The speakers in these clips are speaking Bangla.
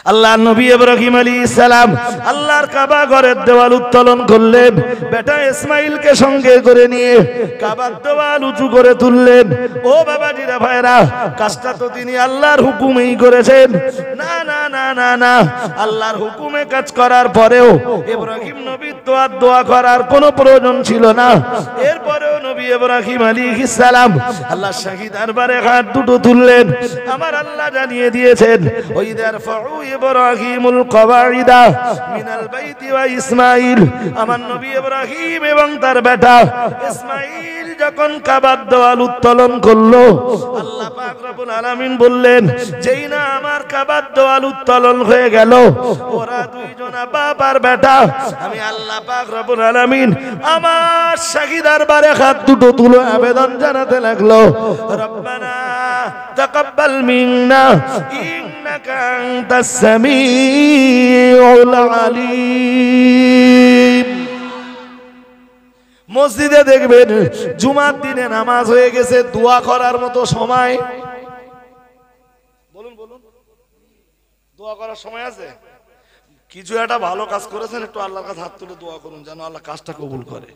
আল্লাহ নবী ইব্রাহিম আলাইহিস সালাম আল্লাহর কাবা ঘরের দেওয়াল উত্তোলন করলেন, বেটা ইসমাইলকে সঙ্গে করে নিয়ে কাবার দেওয়াল উঁচু করে তুললেন। ও বাবাজিরা ভাইরা, কাজটা তো তিনি আল্লাহর হুকুমেই করেছেন। না না না না না, আল্লাহর হুকুমে কাজ করার পরেও ইব্রাহিম নবীর দোয়া করার কোনো প্রয়োজন ছিল না। এরপরেও নবী ইব্রাহিম আলাইহিস সালাম আল্লাহর শাহী দরবারে হাত দুটো তুললেন। আমার আল্লাহ জানিয়ে দিয়েছেন, ওয়াইদার ফাউ ইব্রাহিমুল কওয়াইদা মিনাল বাইতি ওয়া ইসমাঈল, আমার নবী ইব্রাহিম এবং তার বেটা ইসমাঈল যখন কাবার দেওয়াল উত্তোলন করলো, আল্লাহ পাক রব্বুল আলামিন বললেন, যেই না আমার কাবার দেওয়াল উত্তোলন হয়ে গেল, ওরা দুইজনা বাপ আর বেটা, আমি আল্লাহ পাক রব্বুল আলামিন আমার শাহী দরবারে হাত দুটো তুলে আবেদন জানাতে লাগলো, রব্বানা তাকাব্বাল মিন্না ইন্নাকা আনতাস সামিউল আলিম। মসজিদে দেখবেন জুমার দিনে নামাজ হয়ে গেছে, দোয়া করার মতো সময়, বলুন বলুন, দোয়া করার সময় আছে? কিছু একটা ভালো কাজ করেছেন, একটু আল্লাহর কাছে হাত তুলে দোয়া করুন যেন আল্লাহ কাজটা কবুল করে।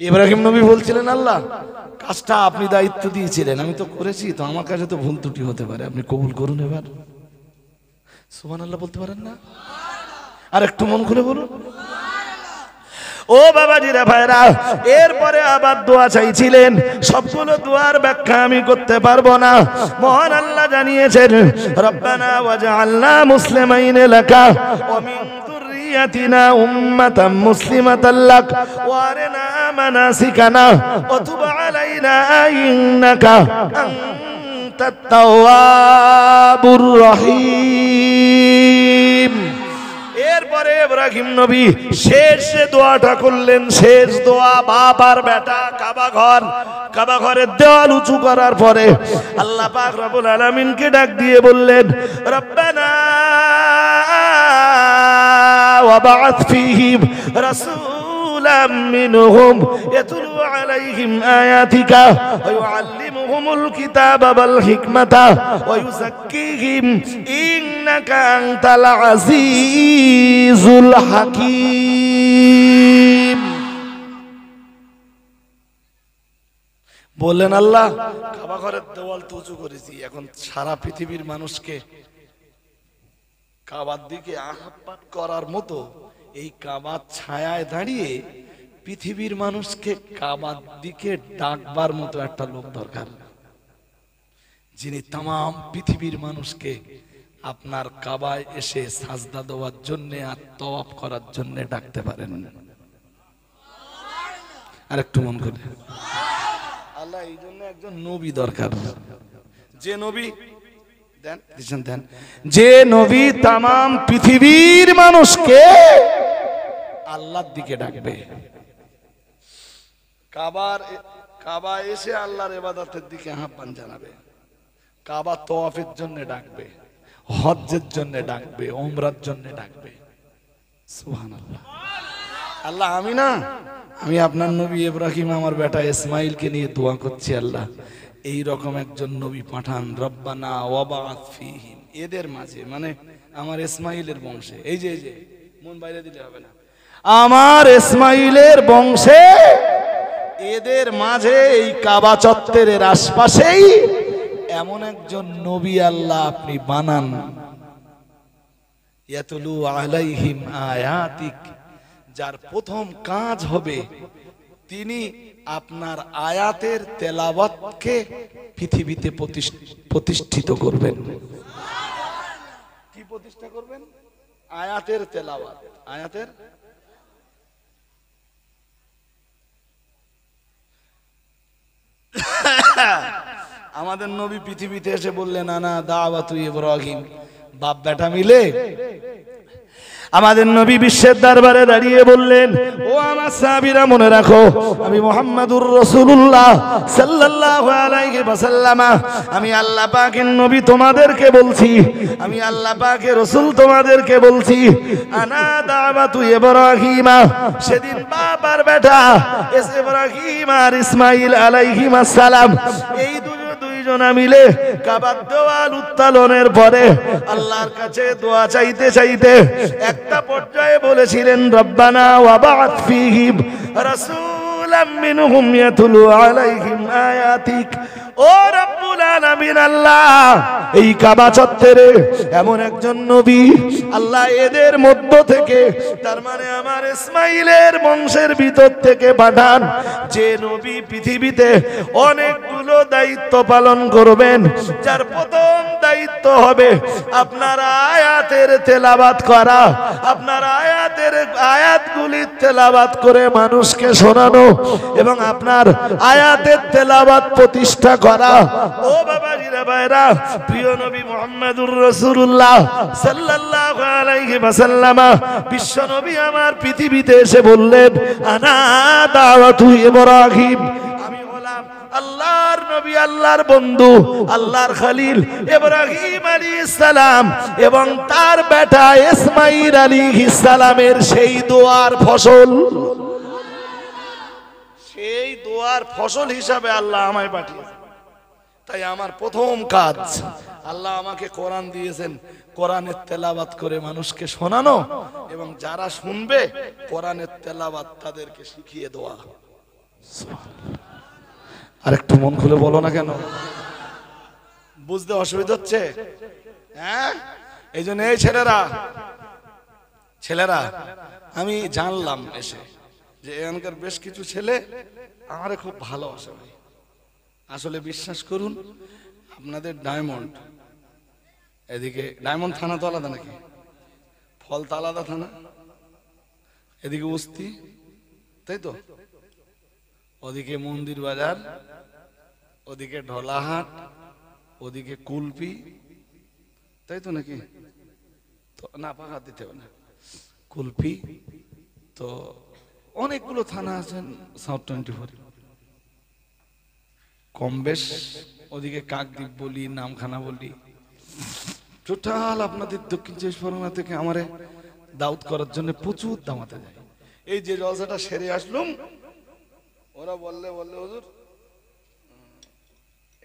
ইব্রাহিম নবী বলছিলেন, আল্লাহ কাজটা আপনি দায়িত্ব দিয়েছিলেন, আমি তো করেছি, তো আমার কাছে তো ভুল ত্রুটি হতে পারে, আপনি কবুল করুন। এবার সুবহানাল্লাহ বলতে পারেন না? আর একটু মন খুলে বলুন। ও বাবাজিরা ভাইরা, এরপরে আবার দোয়া চাইছিলেন। সবগুলো দোয়ার ব্যাখ্যা আমি করতে পারবো না। মহান আল্লাহ জানিয়েছেন, রব্বানা ওয়াজআলনা মুসলিমাইন লাকা ওয়া মিন যুররিয়াতিনা উম্মাতাম মুসলিমাতাল লাক ওয়া আরিনা মানাসিকানা ওয়া তুব আলাইনা ইন্নাকা আনতাত তাওয়াবুর রহিম। এরপরে ইব্রাহিম নবী শেষ দোয়াটা করলেন, শেষ দোয়া। বাপ আর বেটা কাবা ঘরের দেওয়াল উঁচু করার পরে আল্লাহ পাক রব্বুল আলামিনকে ডাক দিয়ে বললেন, রব্বানা ওয়াবআথ ফীহিম রাসূলাম মিনহুম ইয়াতলু আলাইহিম আয়াতিকা ওয়া ইউআল্লিমুহুমুল কিতাবা ওয়াল হিকমাতা ওয়া ইউযাক্কিহিম ইন্নাকা আনতাল আজিজুল হাকীম। বললেন, আল্লাহ কাবা ঘরের দেওয়াল তো উঁচু করেছি, এখন সারা পৃথিবীর মানুষকে কাবার দিকে আহ্বান করার মতো এই কাবার ছায়ায় দাঁড়িয়ে পৃথিবীর মানুষকে কাবার দিকে ডাকবার মতো একটা লোক দরকার, যিনি তাম পৃথিবীর মানুষকে আপনার কাবায় এসে সাজদা দেওয়ার জন্য আর তওয়াফ করার জন্য ডাকতে পারেন। আর একটু মন করে, আল্লাহ এই জন্য একজন নবী দরকার, যে নবী দেন, যে নবী তাম পৃথিবীর মানুষকে আল্লাহর দিকে ডাকবে, কাবা এসে আল্লাহর ইবাদতের দিকে আহ্বান জানাবে, কাবা তওয়াফের জন্য ডাকবে, হজ্জের জন্য ডাকবে, উমরার জন্য ডাকবে। সুবহানাল্লাহ। আল্লাহ আমি আপনার নবী ইব্রাহিম আমার বেটা ইসমাইলকে নিয়ে দোয়া করছি, আল্লাহ এই রকম একজন নবী পাঠান, রব্বানা ওয়াবআথ ফীহিম, এদের মাঝে, মানে আমার ইসমাইলের বংশে, এই যে মন বাইরে দিলে হবে না, আমার ইসমাইলের বংশে, এদের মাঝে এই কাবা চত্বরের আশপাশেই এমন একজন নবী আল্লাহ আপনি বানান, ইয়াতলু আলাইহিম আয়াতিক, যার প্রথম কাজ হবে তিনি আপনার আয়াতের তেলাওয়াতকে পৃথিবীতে প্রতিষ্ঠিত করবেন। কি প্রতিষ্ঠা করবেন? আয়াতের তেলাওয়াত। আয়াতের আমাদের নবী পৃথিবীতে এসে বললেন, আনা দাওয়াতু ইব্রাহিম, বাপ বেটা মিলে আমাদের নবী বিশ্বের দরবারে দাঁড়িয়ে বললেন, ও আমার সাহাবীরা মনে রাখো, আমি মুহাম্মাদুর রাসূলুল্লাহ সাল্লাল্লাহু আলাইহি ওয়াসাল্লাম, আমি আল্লাহ পাকের নবী তোমাদেরকে বলছি, আমি আল্লাহ পাকের রাসূল তোমাদেরকে বলছি, আনা দাওয়াতু ইব্রাহিম। সেদিন বাপ আর বেটা ইব্রাহিম আর ইসমাঈল আলাইহিস সালাম এই দুইজনা মিলে কাবার দেওয়াল উত্তোলনের পরে আল্লাহর কাছে দোয়া চাইতে চাইতে একটা পর্যায়ে বলেছিলেন, রব্বানা ওয়াবা'আথ ফীহিম রাসূলাম মিনহুম ইয়াতলু আলাইহিম আয়াতিক। ও রব্বুল আলামিন, আল্লাহ এই কাবা চত্বরে এমন একজন নবী আল্লাহ এদের মধ্য থেকে, তার মানে আমার ইসমাইলের বংশের ভিতর থেকে পাঠান, যে নবী পৃথিবীতে অনেকগুলো দায়িত্ব পালন করবেন। যার প্রথম দায়িত্ব হবে আপনার আয়াতের তেলাওয়াত করা, আপনার আয়াতগুলি তেলাওয়াত করে মানুষকে শোনানো এবং আপনার আয়াতের তেলাওয়াত প্রতিষ্ঠা করা। ও বাবাজিরা ভাইরা, প্রিয় নবী মুহাম্মদুর রাসূলুল্লাহ সাল্লাল্লাহু আলাইহি ওয়াসাল্লাম বিশ্ব নবী আমার পৃথিবীতে এসে বললেন, আনা দাওয়াতু ইব্রাহিম, আমি হলাম আল্লাহর নবী, আল্লাহর বন্ধু, আল্লাহর খলিল ইব্রাহিম আলাইহিস সালাম এবং তার বেটা ইসমাঈল আলাইহিস সালামের সেই দোয়ার ফসল, সেই দোয়ার ফসল হিসাবে আল্লাহ আমায় পাঠিয়েছেন। তাই আমার প্রথম কাজ, আল্লাহ আমাকে কোরআন দিয়েছেন, কোরআনের তেলাওয়াত করে মানুষকে শোনানো এবং যারা শুনবে কোরআনের তেলাওয়াত তাদেরকে শিখিয়ে দেওয়া। আর একটু মন খুলে বলো না কেন, বুঝতে অসুবিধা হচ্ছে? হ্যাঁ, এই জন্য এই ছেলেরা আমি জানলাম এসে যে এখানকার বেশ কিছু ছেলে আমারে খুব ভালোবাসে ভাই। আসলে বিশ্বাস করুন, আপনাদের ডায়মন্ড, এদিকে ডায়মন্ড থানা তো আলাদা নাকি, ফলতা আলাদা থানা, এদিকে উস্তি, তাই তো, ওদিকে মন্দির বাজার, ওদিকে ঢলাহাট, ওদিকে কুলপি, তাই তো নাকি, তো না পাকা দিতে হবে না, কুলপি, তো অনেকগুলো থানা আছেন সাউথ 24, কম বেশ ওদিকে কাকদ্বীপ বলি, নামখানা বলি, টোটাল আপনাদের দক্ষিণ 24 পরগনা থেকে আমারে দাউদ করার জন্য প্রচুর দামাতে যায়। এই যে জলসাটা সেরে আসলুম, ওরা বললে হুজুর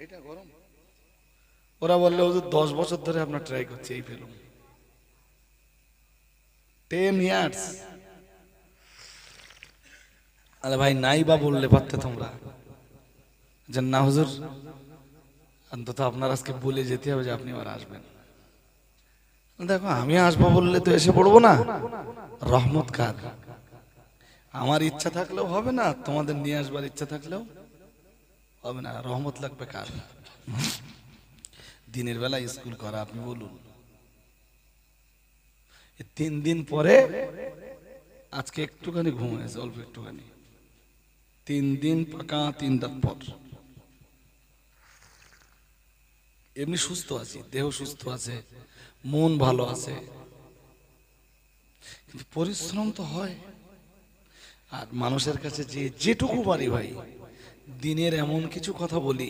এটা গরম, ওরা বললে হুজুর 10 বছর ধরে আপনার ট্রাই করছে এই ফেলুম, 10 ইয়ার্স। আরে ভাই নাই বা বললে পারতে তোমরা যে না হুজুর, অন্তত আপনার আজকে বলে যেতে হবে যে আপনি আবার আসবেন। দেখো, আমি আসবো বললে তো এসে পড়বো না, রহমত কার? আমার ইচ্ছা থাকলেও হবে না, তোমাদের নিয়ে আসবার ইচ্ছা থাকলেও হবে না, রহমত লাগবে কার? দিনের বেলা স্কুল করা, আপনি বলুন। 3 দিন পরে আজকে একটুখানি ঘুম হয়েছে, অল্প একটুখানি, 3 দিন পাকা 3 রাত পর এমনি সুস্থ আছি, দেহ সুস্থ আছে, মন ভালো আছে, কিন্তু পরিশ্রম তো হয়। আর মানুষের কাছে যেটুকু পারি ভাই, দিনের এমন কিছু কথা বলি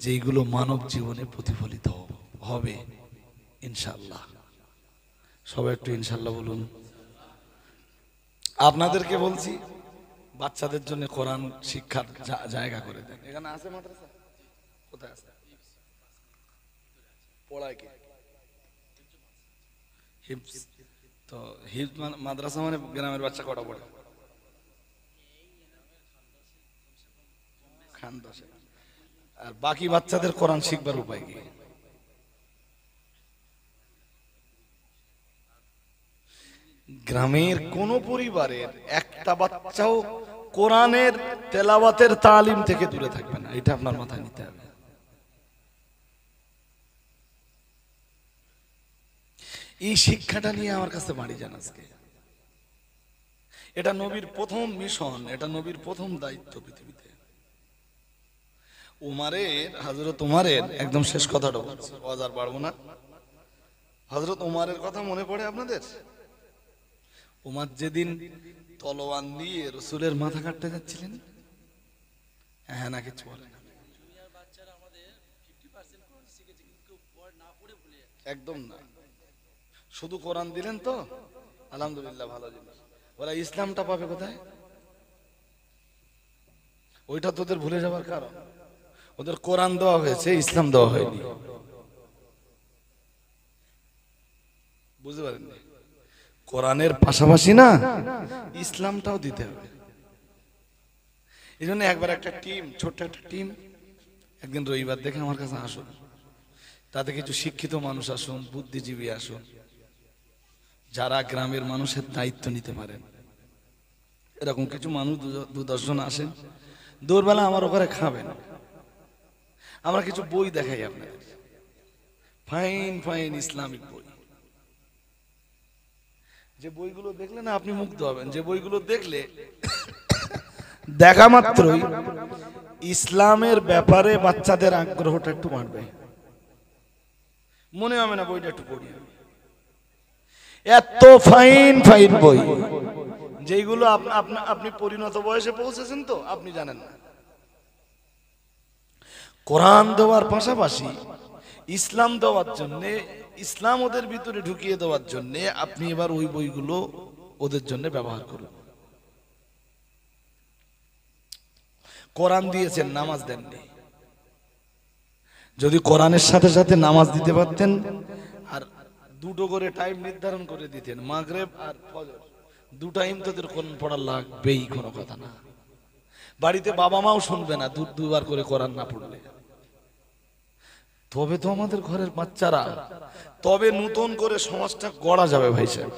যেগুলো মানব জীবনে প্রতিফলিত হবে ইনশাআল্লাহ। সবাই একটু ইনশাআল্লাহ বলুন। আপনাদেরকে বলছি, বাচ্চাদের জন্য কোরআন শিক্ষার জায়গা করে দেন। এখানে আছে মাদ্রাসা? কোথায় আছে? পড়ায় কি? হিফজ। তো হিফজ মাদ্রাসা মানে গ্রামের বাচ্চা কটা পড়ে? খান 10। আর বাকি বাচ্চাদের কোরআন শিখবার উপায় কি? গ্রামের কোন পরিবারের একটা বাচ্চাও কোরআনের তেলাওয়াতের তালিম থেকে দূরে থাকবে না, এটা আপনার মাথায় নিতে হবে। এই শিক্ষাটা নিয়ে আমার কাছে বাড়ি যান আজকে। এটা নবীর প্রথম মিশন, এটা নবীর প্রথম দায়িত্ব পৃথিবীতে। হযরত উমারের একদম শেষ কথাটা বলছি, আওয়াজ আর বাড়বো না। হযরত উমারের কথা মনে পড়ে আপনাদের? উমার যেদিন তলোয়ার নিয়ে রাসূলের মাথা কাটতে যাচ্ছিলেন, হ্যাঁ না কিছু বলে না, একদম না, শুধু কোরআন দিলেন তো আলহামদুলিল্লাহ, ভালো জিনিস। ওরা ইসলামটা পাবে কোথায়? ওইটা তোদের ভুলে যাবার কারণ। ওদের কোরআন দেওয়া হয়েছে, ইসলাম দেওয়া হয়নি। বুঝতে পারেন? কোরআনের পাশাপাশি না ইসলামটাও দিতে হবে। এই জন্য একবার একটা টিম, ছোট্ট একটা টিম, একদিন রবিবার দেখে আমার কাছে আসুন, তাতে কিছু শিক্ষিত মানুষ আসুন, বুদ্ধিজীবী আসুন, যারা গ্রামের মানুষের দায়িত্ব নিতে পারেন, এরকম কিছু মানুষ 2-10 জন আসেন। দূরবেলা আমার ওখানে খাবেন, আমরা কিছু বই দেখাই আপনাদের, ফাইন ফাইন ইসলামিক বই। যে বইগুলো দেখলে না আপনি মুগ্ধ হবেন, যে বইগুলো দেখলে দেখা মাত্রই ইসলামের ব্যাপারে বাচ্চাদের আগ্রহটা একটু বাড়বে, মনে হবে না বইটা একটু পড়ি। এত ফাইন ফাইন বই, যেগুলো আপনি পরিণত বয়সে পৌঁছেছেন তো আপনি জানেন না। কোরআন দেওয়ার পাশাপাশি ইসলাম দেওয়ার জন্যে, ইসলাম ওদের ভিতরে ঢুকিয়ে দেওয়ার জন্যে আপনি এবার ওই বইগুলো ওদের জন্য ব্যবহার করুন। কোরআন দিয়েছেন, নামাজ দেননি। যদি কোরআনের সাথে সাথে নামাজ দিতে পারতেন, আর 2টো করে টাইম নির্ধারণ করে দিতেন, মাগরিব আর ফজর, 2 টাইম তোদের কোরআন পড়া লাগবেই, কোনো কথা না। বাড়িতে বাবা মাও শুনবে না 2বার করে কোরআন না পড়লে। তবে তো আমাদের ঘরের বাচ্চারা, তবে নতুন করে সমাজটা গড়া যাবে ভাই সাহেব।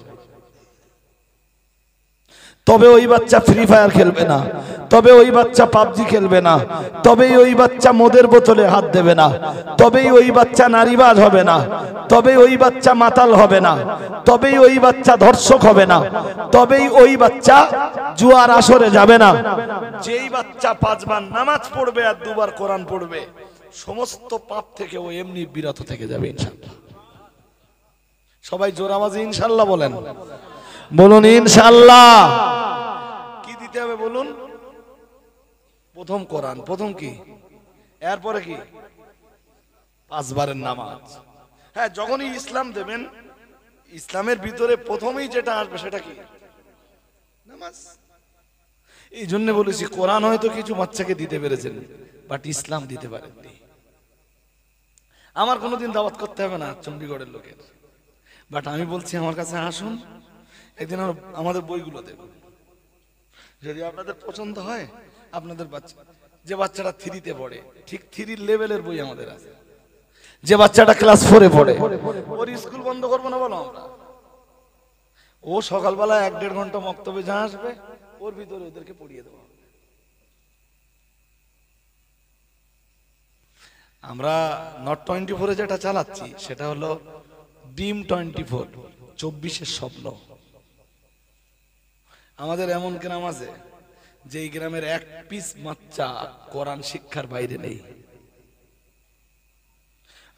তবে ওই বাচ্চা ফ্রি ফায়ার খেলবে না, তবে ওই বাচ্চা পাবজি খেলবে না, তবেই ওই বাচ্চা মদের বোতলে হাত দেবে না, তবেই ওই বাচ্চা নারীবাজ হবে না, তবেই ওই বাচ্চা মাতাল হবে না, তবেই ওই বাচ্চা ধর্ষক হবে না, তবেই ওই বাচ্চা জুয়ার আসরে যাবে না। যেই বাচ্চা 5 বার নামাজ পড়বে আর 2বার কোরআন পড়বে, সমস্ত পাপ থেকে ও এমনি বিরত থেকে যাবে ইনশাআল্লাহ। সবাই জোর আওয়াজে ইনশাআল্লাহ বলেন, বলুন ইনশাআল্লাহ। কি দিতে হবে বলুন? প্রথম কোরআন, প্রথম কি, এরপরে কি? 5 বারের নামাজ। হ্যাঁ, যখনই ইসলাম দেবেন, ইসলামের ভিতরে প্রথমেই যেটা আসবে সেটা কি? নামাজ। এই জন্য বলেছি কোরআন হয়তো কিছু বাচ্চাকে দিতে পেরেছেন, বাট ইসলাম দিতে পারেননি। আমার কোনোদিন দাওয়াত করতে হবে না চণ্ডীগড়ের লোকের, বাট আমি বলছি আমার কাছে আসুন, একদিন আমাদের বইগুলো দেখুন, যদি আপনাদের পছন্দ হয়। আপনাদের বাচ্চা, যে বাচ্চাটা 3তে পড়ে, ঠিক 3 লেভেলের বই আমাদের আছে। যে বাচ্চাটা ক্লাস 4-এ পড়ে, ওর স্কুল বন্ধ করবো না বলো আমরা? ও সকালবেলা 1-1.5 ঘন্টা মক্তবে যা আসবে, ওর ভিতরে ওদেরকে পড়িয়ে দেবো। আমরা নট 24-এ যেটা চালাচ্ছি সেটা হলো ডিম 24, 24-এর স্বপ্ন। আমাদের এমন গ্রাম আছে যে এই গ্রামের 1 পিস বাচ্চা কোরআন শিক্ষার বাইরে নেই।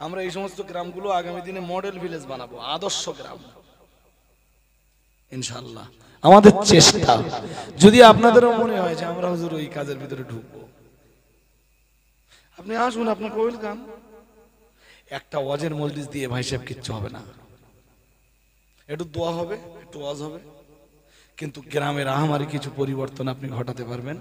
আমরা এই সমস্ত গ্রামগুলো আগামী দিনে মডেল ভিলেজ বানাবো, আদর্শ গ্রাম ইনশাআল্লাহ। আমাদের চেষ্টা, যদি আপনাদেরও মনে হয় যে আমরা হুজুর ওই কাজের ভিতরে ঢুকবো, আপনি আসুন, আপনাকে ওয়েলকাম। একটা ওয়াজের মজলিস দিয়ে ভাই সাহেব কিচ্ছু হবে না। একটু দোয়া হবে, একটু ওয়াজ হবে, কিন্তু গ্রামের আহামারি কিছু পরিবর্তন আপনি ঘটাতে পারবেন?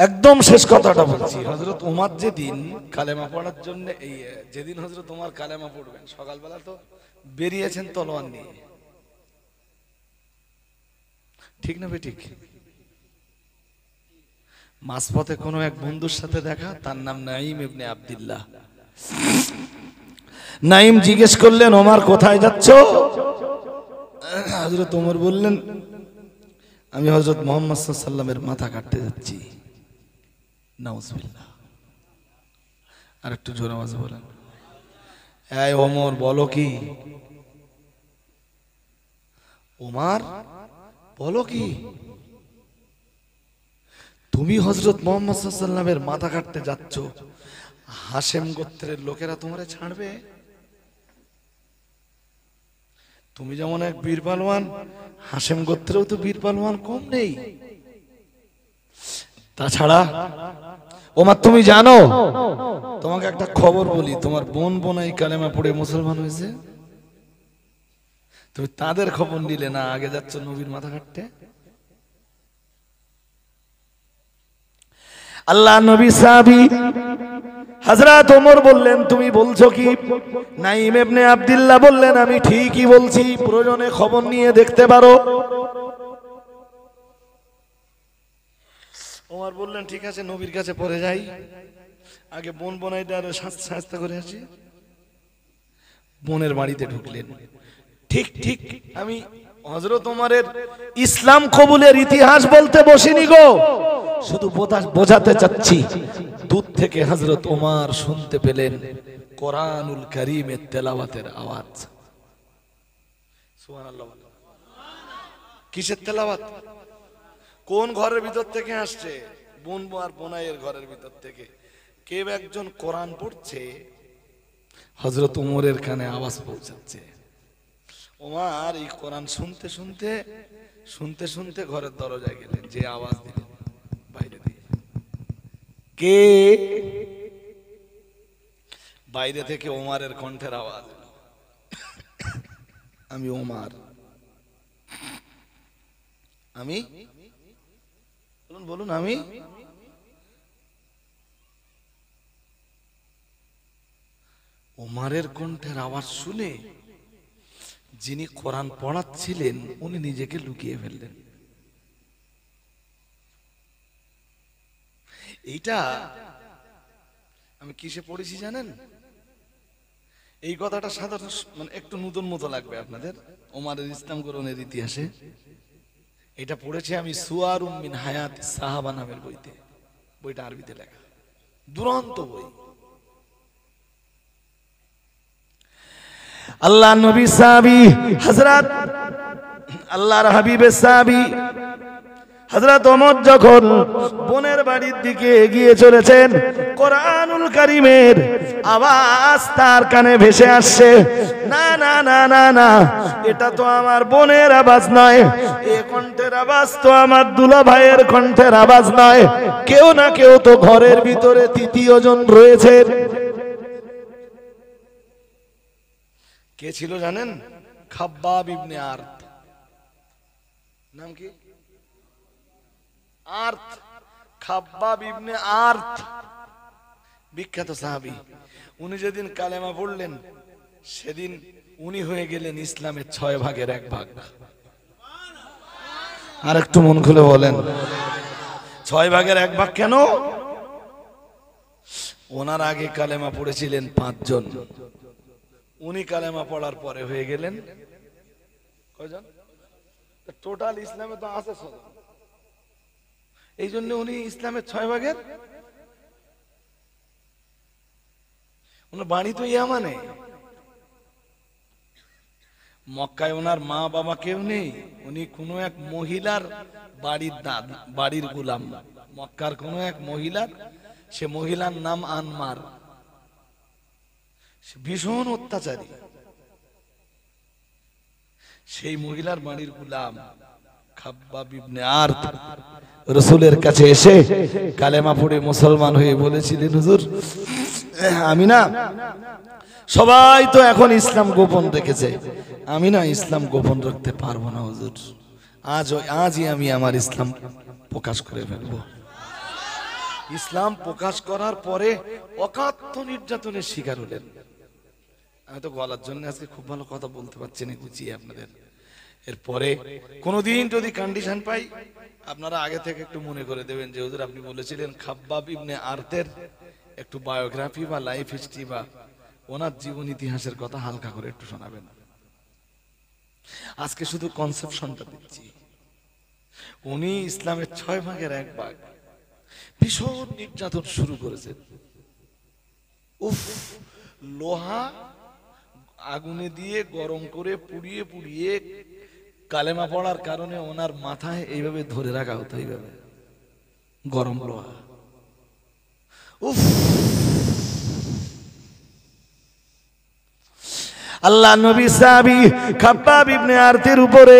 একদম শেষ কথাটা বলছি, হযরত ওমর যেদিন কালেমা পড়ার জন্য, এই যেদিন হযরত ওমর কালেমা পড়বেন, সকালবেলা তো বেরিয়েছেন তলোয়ার নিয়ে, ঠিক না বেঠিক? মাঝপথে কোনো এক বন্ধুর সাথে দেখা, তার নাম নাঈম ইবনে আব্দুল্লাহ। নাঈম জিজ্ঞেস করলেন, ওমর কোথায় যাচ্ছ? হযরত ওমর বললেন, আমি হযরত মুহাম্মদ সাল্লাল্লাহু আলাইহি ওয়াসাল্লামের মাথা কাটতে যাচ্ছি। নাউজুবিল্লাহ। আর একটু জোরে আওয়াজে বলেন, এই ওমর বলো কি? ওমর বলো কি? তুমি হযরত মুহাম্মদ সাল্লাল্লাহু আলাইহি ওয়াসাল্লামের মাথা কাটতে যাচ্ছ, হাশেম গোত্রের লোকেরা তোমারে ছাড়বে? তুমি যেমন এক বীর পালোয়ান, হাশেম গোত্রেও তো বীর পালোয়ান কম নেই। তাছাড়া ওমর তুমি জানো, তোমাকে একটা খবর বলি, তোমার বোন বোনাই কালেমা পড়ে মুসলমান হয়েছে। তুমি তাদের খবর নিলে না, আগে যাচ্ছ নবীর মাথা কাটতে। আল্লাহ নবী সাহাবী হযরত ওমর বললেন, তুমি বলছো কি? নাঈম ইবনে আব্দুল্লাহ বললেন, আমি ঠিকই বলছি, প্রয়োজনে খবর নিয়ে দেখতে পারো। ওমর বললেন, ঠিক আছে, নবীর কাছে পড়ে যাই, আগে বোন বোনাইটার শাস্তা করে আসি। বোনের বাড়িতে ঢুকলেন। ঠিক ঠিক আমি হযরত ওমরের ইসলাম কবুলের ইতিহাস বলতে বসিনি গো, শুধু বোঝাতে চাচ্ছি। দূর থেকে হযরত ওমর শুনতে পেলেন কোরআনুল কারীমের তেলাওয়াতের আওয়াজ। সুবহানাল্লাহ। কিসের তেলাওয়াত? কোন ঘরের ভিতর থেকে আসছে? বোন আর বোনাইয়ের ঘরের ভিতর থেকে কেউ একজন কোরআন পড়ছে, হযরত ওমরের কানে আওয়াজ পৌঁছাচ্ছে। ওমর এই কোরআন শুনতে শুনতে শুনতে শুনতে ঘরের দরজায় গেলেন, যে আওয়াজ দিলেন বাইরে দিয়ে, কে? বাইরে থেকে ওমরের কণ্ঠের আওয়াজ, আমি ওমর। আমি বলুন বলুন, আমি ওমরের কণ্ঠের আওয়াজ শুনে যিনি কোরআন পড়াচ্ছিলেন উনি নিজেকে লুকিয়ে ফেললেন। এইটা আমি কিসে পড়েছি জানেন? এই কথাটা সাধারণ মানে একটু নতুন মতো লাগবে আপনাদের ওমরের ইসলাম গ্রহণের ইতিহাসে। এটা পড়েছি আমি সুয়ারুম মিন হায়াত সাহাবা নামের বইতে। বইটা আরবিতে লেখা, দুরন্ত বই। আল্লাহ নবী সাহাবী হযরত আল্লাহর হাবিবের সাহাবী হযরত ওমর যখন বোনের বাড়ির দিকে এগিয়ে চলেছেন, কোরআনুল কারীমের আওয়াজ তার কানে ভেসে আসছে। না না না না না, এটা তো আমার বোনের আওয়াজ নয়, এই কণ্ঠের আওয়াজ তো আমার দুলা ভাইয়ের কণ্ঠের আওয়াজ নয়, কেউ না কেউ তো ঘরের ভিতরে তৃতীয় জন রয়েছে। কে ছিল জানেন? খাব্বাব ইবনে আরত। নাম কি? আরত, খাব্বাব ইবনে আরত, বিখ্যাত সাহাবী। উনি যেদিন কালেমা পড়লেন সেদিন উনি হয়ে গেলেন ইসলামের 6 ভাগের 1 ভাগ। আর একটু মন খুলে বলেন, 6 ভাগের 1 ভাগ কেন? ওনার আগে কালেমা পড়েছিলেন 5 জন, উনি কালেমা পড়ার পরে হয়ে গেলেন কয়জন? টোটাল ইসলামে তো আছে 6 জন। এই জন্য উনি ইসলামের 6 ভাগের, ওনার বাড়ি তো ইয়ামানে। মক্কায় ওনার মা বাবা কেউ নেই, উনি কোনো এক মহিলার বাড়ির গোলাম। মক্কার কোনো এক মহিলার, সে মহিলার নাম আনমার, ভীষণ অত্যাচারী। সেই মহিলার বাড়ির গোলাম খাব্বাব ইবনে আরত রাসূলের কাছে এসে কালেমা পড়ে মুসলমান হয়ে বলেছিলেন, হুজুর আমি না, সবাই তো এখন ইসলাম গোপন রেখেছে, আমি না ইসলাম গোপন রাখতে পারবো না হুজুর, আজই আমি আমার ইসলাম প্রকাশ করে ফেলবো। ইসলাম প্রকাশ করার পরে অকাত্য নির্যাতনের শিকার হলেন। আমি তো গলার জন্য আজকে খুব ভালো কথা বলতে পারছি না গুছিয়ে আপনাদের। এরপরে কোনোদিন যদি কন্ডিশন পাই, আপনারা আগে থেকে একটু মনে করে দেবেন যে হুজুর আপনি বলেছিলেন খাব্বাব ইবনে আরতের একটু বায়োগ্রাফি বা লাইফ হিস্ট্রি বা ওনার জীবন ইতিহাসের কথা হালকা করে একটু শোনাবেন। আজকে শুধু কনসেপশনটা দিচ্ছি। উনি ইসলামের 6 ভাগের 1 ভাগ ভীষণ নির্যাতন শুরু করেছেন। উফ, লোহা আগুনে দিয়ে গরম করে পুড়িয়ে পুড়িয়ে কালেমা পড়ার কারণে ওনার মাথায় এইভাবে ধরে রাখা হতো, এইভাবে গরম লোহা। উফ, আল্লাহ নবী সাহাবী খাব্বাব ইবনে আরতের উপরে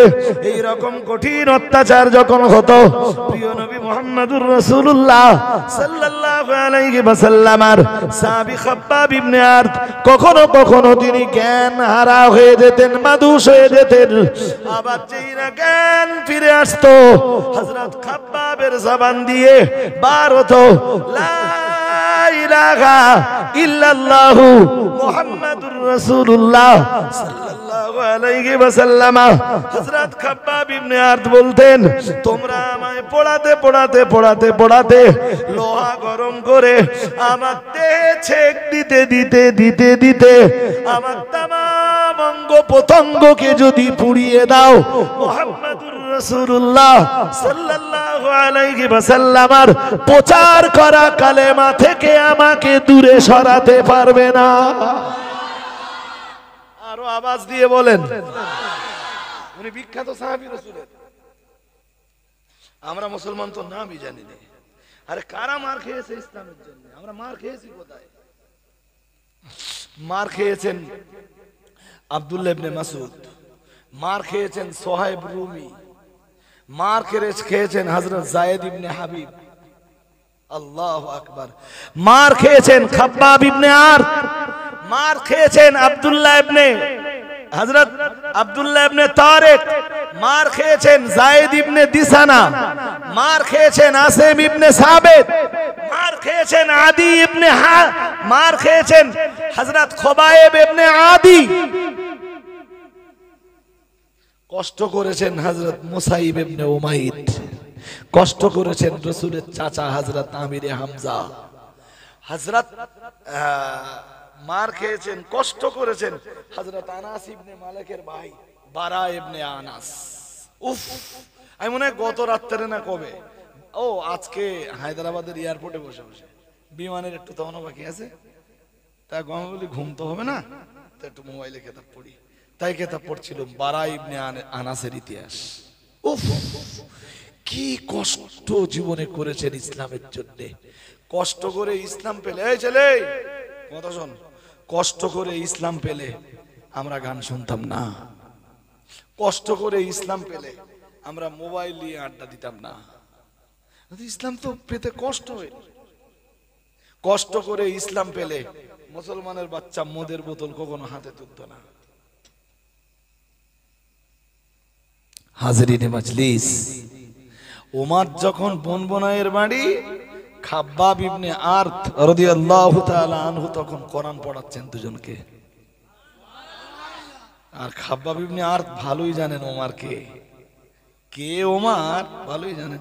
এই রকম কঠিন অত্যাচার যখন হতো, প্রিয় নবী মুহাম্মদুর রাসূলুল্লাহ সাল্লাল্লাহু আলাইহি ওয়াসাল্লামের সাহাবী খাব্বাব ইবনে আরত কখনো কখনো তিনি জ্ঞান হারা হয়ে যেতেন, মাদুস হয়ে যেতেন। আবার যেই না জ্ঞান ফিরে আসতো, হযরত খাব্বাবের জবান দিয়ে বার হতো লা ইলাহা ইল্লাল্লাহু মুহাম্মাদুর রাসূলুল্লাহ সাল্লাল্লাহু আলাইহি ওয়াসাল্লাম। হযরত খাব্বাব ইবনে আরত বলতেন, তোমরা আমায় পোড়াতে পোড়াতে পোড়াতে পোড়াতে লোহা গরম করে আমার দেহে ছেক দিতে দিতে দিতে দিতে আমার তামাম অঙ্গ প্রত্যঙ্গকে যদি পুড়িয়ে দাও, মুহাম্মাদুর রাসূলুল্লাহ সাল্লাল্লাহু আলাইহি ওয়াসাল্লামের প্রচার করা কালেমা থেকে আমাকে দূরে সরাতে পারবে না। আরো আওয়াজ দিয়ে বলেন, উনি বিখ্যাত সাহাবী রাসূলের। আমরা মুসলমান তো নামই জানি না। আরে কারা মার খেয়েছে ইসলামের জন্য? আমরা মার খেয়েছি কোথায়? মার খেয়েছেন আব্দুল্লাহ ইবনে মাসউদ, মার খেয়েছেন সোহাইব রুমি, মার খেয়েছেন হযরত যায়েদ ইবনে হাবিব। আল্লাহু আকবার। মার খেয়েছেন খাব্বাব ইবনে আরত, মার খেয়েছেন আব্দুল্লাহ ইবনে হযরত আব্দুল্লাহ ইবনে তারিক, মার খেয়েছেন যায়েদ ইবনে দিসানা, মার খেয়েছেন আসিম ইবনে সাবিত, মার খেয়েছেন আদি ইবনে মার খেয়েছেন হযরত খুবাইব ইবনে আদি, কষ্ট করেছেন হযরত মুসাইব ইবনে উমাইর, কষ্ট করেছেন রাসূলের চাচা হযরত আমিরে হামজা, হযরত মার খেয়েছেন, কষ্ট করেছেন হযরত আনাস ইবনে মালিকের ভাই বারা ইবনে আনাস। উফ, আমি মনে হয় গত রাত্রে না কবে, ও আজকে হায়দ্রাবাদের এয়ারপোর্টে বসে বসে বিমানের একটু তখন বাকি আছে, তাই বলি ঘুম তো হবে না, তো একটু মোবাইলে কেতাব পড়ি, তাই কেতাব পড়ছিল বারা ইবনে আনাসের ইতিহাস। উফ, কি কষ্ট জীবনে করেছেন ইসলামের জন্য। কষ্ট করে ইসলাম পেলে, এই ছেলে কথা শোন, কষ্ট করে ইসলাম পেলে আমরা গান শুনতাম না, কষ্ট করে ইসলাম পেলে আমরা মোবাইল নিয়ে আড্ডা দিতাম না। ইসলাম তো পেতে কষ্ট হয়। কষ্ট করে ইসলাম পেলে মুসলমানের বাচ্চা মদের বোতল কখনো হাতে তুলতো না। হাজরিনে মাজলিস, ওমর যখন বনবনায়ের বাড়ি খাব্বাব ইবনে আরত রাদিয়াল্লাহু তাআলা আনহু তখন কোরআন পড়াচ্ছেন দুজনকে। আর খাব্বাব ইবনে আরত ভালোই জানেন ওমর কে, কে ওমর ভালোই জানেন।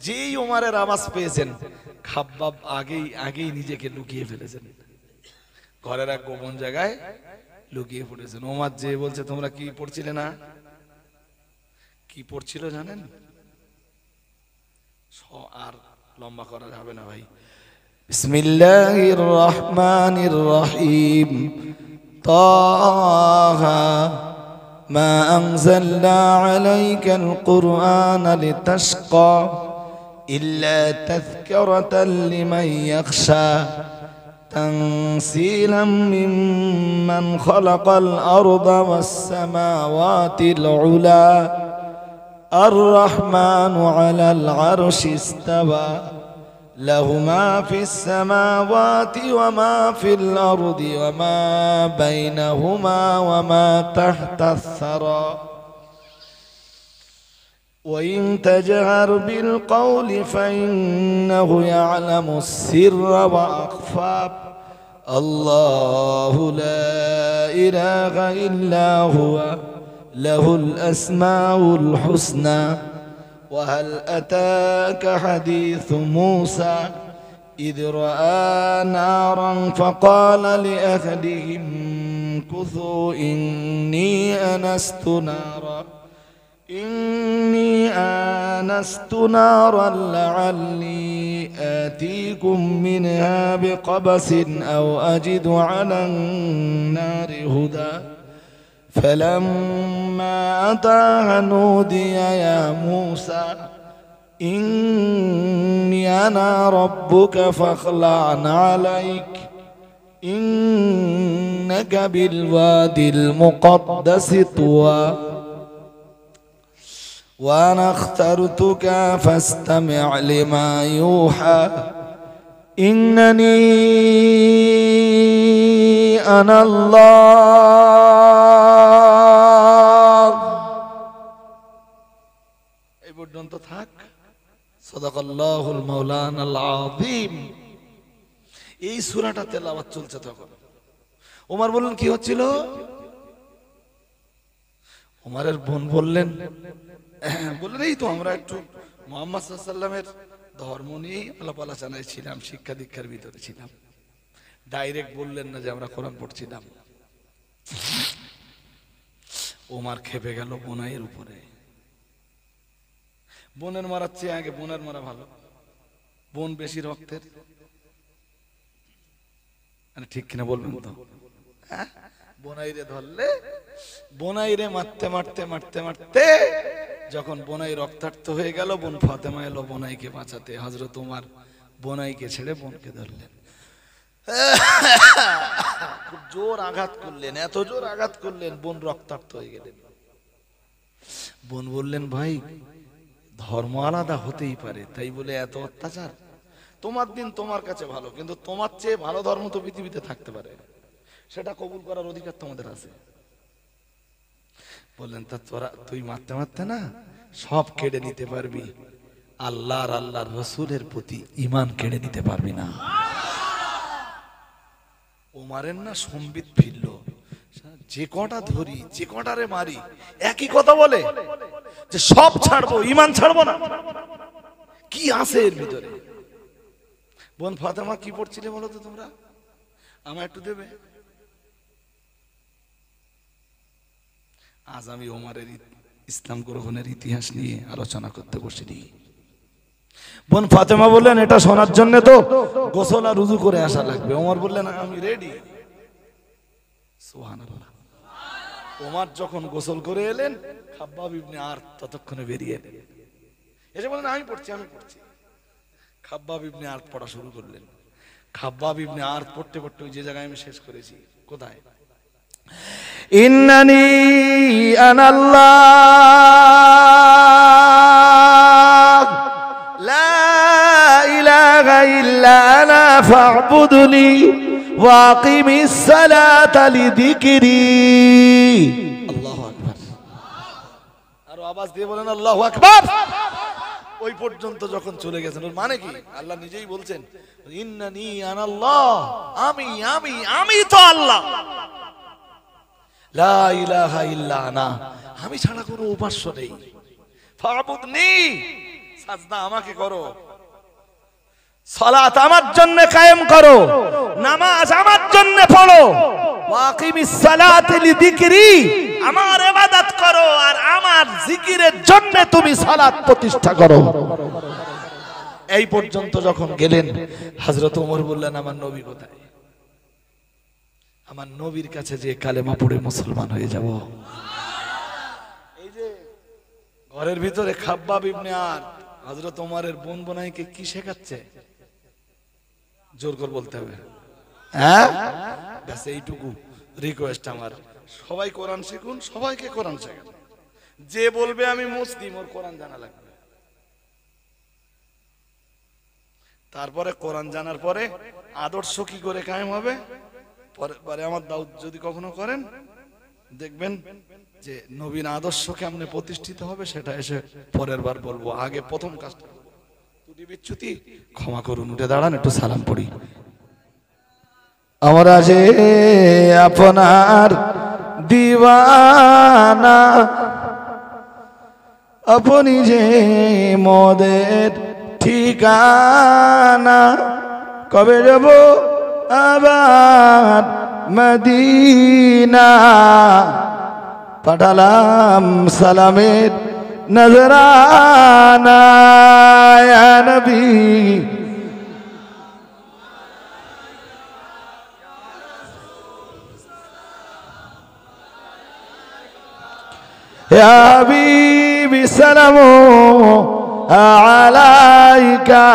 যেই ওমরের আওয়াজ পেয়েছেন খাব্বাব আগেই নিজেকে লুকিয়ে ফেলেছেন, ঘরের এক গোপন জায়গায় লুকিয়ে পড়েছেন। ওমর যে বলছে তোমরা কি পড়ছিলে না, কি পড়ছিল জানেন? আর লম্বা করা যাবে না ভাই। বিসমিল্লাহির রহমানির রহিম। তাহা মা আনজালনা আলাইকাল কুরআনা লিতাশকা ইল্লা তাযকিরাতাল লিমান ইয়াখশা তানসীলাম মিম্মান খালাকাল আরদা ওয়াস সামাওয়াতিল উলা الرحمن على العرش استوى له ما في السماوات وما في الأرض وما بينهما وما تحت الثرى وإن تجهر بالقول فإنه يعلم السر وأخفى الله لا إله إلا هو له الأسماء الحسنى وهل أتاك حديث موسى إذ رأى نارا فقال لأهلهم كثوا إني آنست نارا لعلي آتيكم منها بقبس أو أجد على النار هدى فلما أتاها نودي يا موسى إني أنا ربك فاخلع عليك إنك ইন্নাকা বিল ওয়াদিল মুকদ্দাসি তুয়া ওয়া আনা اخতারতুকা ফাসতামি' লিমা ইউহা ইন্নানি আনাল্লাহ। এই পর্যন্ত থাক। সাদাকাল্লাহুল মাওলানাল আযীম। এই সূরাটা তেলাওয়াত চলছে তখন। ওমর বললেন কি হচ্ছিল? ওমরের বোন বললেন এই তো আমরা একটু মুহাম্মদ সাল্লাল্লাহু আলাইহি ওয়াসাল্লামের ধর্ম নিয়ে আলাপ আলোচনায় ছিলাম, শিক্ষা দীক্ষার ভিতরে ছিলাম। ডাইরেক্ট বললেন না যে আমরা কোরআন পড়ছিলাম। ওমর খেপে গেল বোনাইয়ের উপরে। বোনের মারার চেয়ে আগে বোনের মারা ভালো। বোন বেশি রক্তের, ঠিক কিনা বলবেন তো? বোনাইরে ধরলে, বোনাইরে মারতে মারতে মারতে মারতে যখন বোনাই রক্তাক্ত হয়ে গেল, বোন ফাতেমা এলো বোনাইকে বাঁচাতে। হযরত ওমর বোনাইকে ছেড়ে বোনকে ধরলেন, খুব জোর আঘাত করলেন, এত জোর আঘাত করলেন বোন রক্তাক্ত হয়ে গেলেন। বোন বললেন ভাই ধর্ম আলাদা হতেই পারে, তাই বলে এত অত্যাচার? তোমার দিন তোমার কাছে ভালো, কিন্তু তোমার চেয়ে ভালো ধর্ম তো পৃথিবীতে থাকতে পারে, সেটা কবুল করার অধিকার তোমাদের আছে। বললেন তা তুই মারতে মারতে না সব কেড়ে নিতে পারবি, আল্লাহর আল্লাহর রাসূলের প্রতি ঈমান কেড়ে নিতে পারবি না। ওমরের না সম্বিত ফিরল, যে কটা ধরি যে কটারে মারি একই কথা বলে যে সব ছাড়বো, ঈমান ছাড়বো না। কি আছে এর ভিতরে? বোন ফাতেমা কি পড়ছিলে বলো তো তোমরা? আমার একটু দেবে? আজ আমি ওমরের ইসলাম গ্রহণের ইতিহাস নিয়ে আলোচনা করতে বসিনি। বোন ফাতেমা বললেন এটা শোনার জন্য তো গোসল আর রুজু করে আসা লাগবে। ওমর বললেন আমি রেডি। সুবহানাল্লাহ। ওমর যখন গোসল করে এলেন, খাব্বাব ইবনে আরত ততক্ষণে বেরিয়ে এলেন, এসে বললেন আমি পড়ছি আমি পড়ছি। খাব্বাব ইবনে আরত পড়া শুরু করলেন। খাব্বাব ইবনে আরত পড়তে পড়তে ওই যে জায়গায় আমি শেষ করেছি, কোথায়? ইন্নানি আনাল্লাহ লা ইলাহা ইল্লা আনা ফা'বুদনি ওয়া আকিমিস সালাতা লিযিকরি। আল্লাহু আকবার। আর আওয়াজ দিয়ে বলেন আল্লাহু আকবার। ওই পর্যন্ত যখন চলে গেছেন, ওর মানে কি? আল্লাহ নিজেই বলছেন ইন্নানি আনাল্লাহ, আমি আমি আমি তো আল্লাহ, লা ইলাহা ইল্লা আনা, আমি ছাড়া কোনো উপাস্য নেই। ফা'বুদনি, সাজদা আমাকে করো, সালাত আমার জন্য কায়েম করো, নামাজ আমার জন্য পড়ো, ওয়া আকিমিস সালাতা লিযিকরি, আমার ইবাদত করো আর আমার জিকিরের জন্য তুমি সালাত প্রতিষ্ঠা করো। এই পর্যন্ত যখন গেলেন, হযরত ওমর বললেন আমার নবী কোথায়? আমার নবীর কাছে যে কালেমা পড়ে মুসলমান হয়ে যাব। এই যে ঘরের ভিতরে খাব্বাব ইবনে আরত হযরত ওমরের বোন বোনাইকে কি শেখাচ্ছে? জোর করে বলতে হবে, হ্যাঁ? ব্যাস এইটুকু রিকোয়েস্ট আমার, সবাই কোরআন শিখুন, সবাইকে কোরআন শেখান। যে বলবে আমি মুসলিম, ওর কোরআন জানা লাগবে। তারপরে কোরআন জানার পরে আদর্শ কি করে কায়েম হবে? পরে আমার দাউদ যদি কখনো করেন, দেখবেন যে নবীন আদর্শ কেমনে প্রতিষ্ঠিত হবে, সেটা এসে পরের বার বলবো। আগে প্রথম কাজটা ত্রুটি বিচ্যুতি ক্ষমা করুন, উঠে দাঁড়ান, একটু সালাম পড়ি। আমরা যে আপনার দিওয়ানা, আপনি যে মোদের ঠিকানা, কবে যাব আবার মদিনা, পাঠালাম সালামের নজরানা ইয়া নবী। ইয়া হাবিবি সালামু আলাইকা,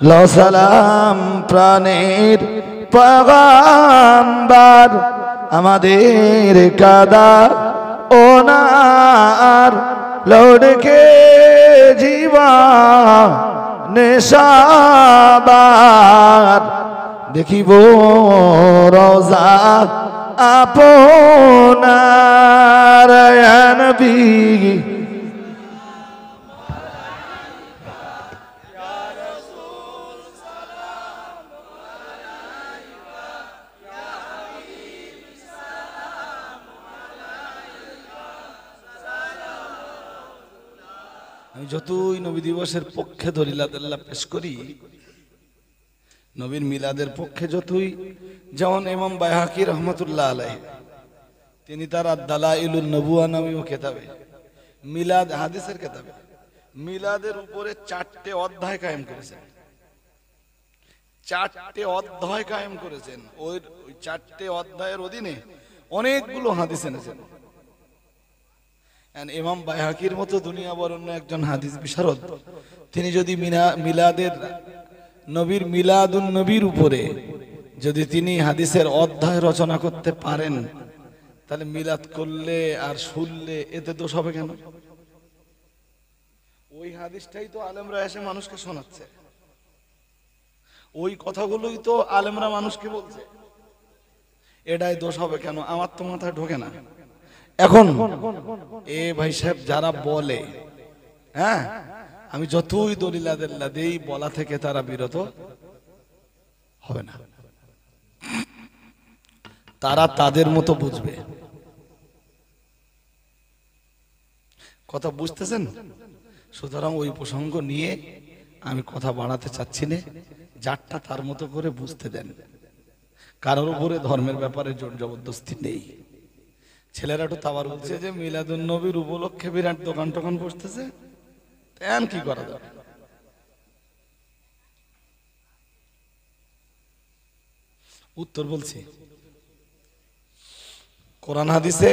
লো সালাম প্রাণের পয়গম্বর আমাদের কাদা ওনার লড়কে জীবা নেশাবার দেখিব রোজা আপনার নবী আমি যতই নবী দিবসের পক্ষে দলিলাদাল্লাহ পেশ করি, নবীর মিলাদের পক্ষে যতই, যেমন ইমাম বাইহাকি রহমতুল্লাহ আলাইহি তিনি তার দালাইলুন নবুয়া নামীয় কিতাবে, মিলাদ হাদিসের কিতাবে মিলাদের উপরে 4টে অধ্যায় কায়েম করেছেন। 4টে অধ্যায় কায়েম করেছেন। ওই 4টে অধ্যায়ের অধীনে অনেকগুলো হাদিস এনেছেন। ইমাম বাইহাকির মতো দুনিয়া বরণ্য একজন হাদিস বিশারদ, তিনি যদি মিলাদের নবীর মিলাদুন নবীর উপরে যদি তিনি হাদিসের অধ্যায় রচনা করতে পারেন, তাহলে মিলাদ করলে আর শুনলে এতে দোষ হবে কেন? ওই হাদিসটাই তো আলেমরা এসে মানুষকে শোনাচ্ছে, ওই কথাগুলোই তো আলেমরা মানুষকে বলছে, এটাই দোষ হবে কেন? আমার তো মাথায় ঢোকে না। এখন এ ভাই সাহেব যারা বলে, হ্যাঁ আমি যতই দলিলাদাল্লাহ দেই, বলা থেকে তারা বিরত হবে না। তারা তাদের মতো বুঝবে। কথা বুঝতেছেন? সুতরাং ওই প্রসঙ্গ নিয়ে আমি কথা বাড়াতে চাচ্ছি না, যারটা তার মতো করে বুঝতে দেন। কারোর উপরে ধর্মের ব্যাপারে জোর জবরদস্তি নেই। ছেলেরা একটু তাবার বলছে যে মিলাদুন নবীর উপলক্ষে বিরাট দোকান টোকান বসতেছে, তেন কি করা যাবে? উত্তর বলছি, কোরআন হাদিসে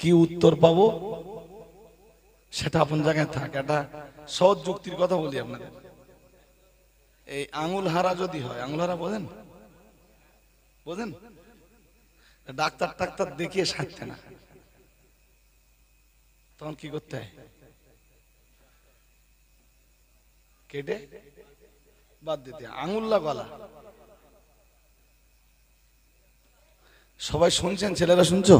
কি উত্তর পাবো সেটা আপন জায়গায় থাক। একটা সহজ যুক্তির কথা বলি আপনাদের। এই আঙুল হারা যদি হয়, আঙুল হারা বোঝেন? বোঝেন? ডাক্তার টাক্তার দেখিয়ে সারতে না, তখন কি করতে হয়? কেটে বাদ দিতে। আঙুল না গলা? সবাই শুনছেন? ছেলেরা শুনছো?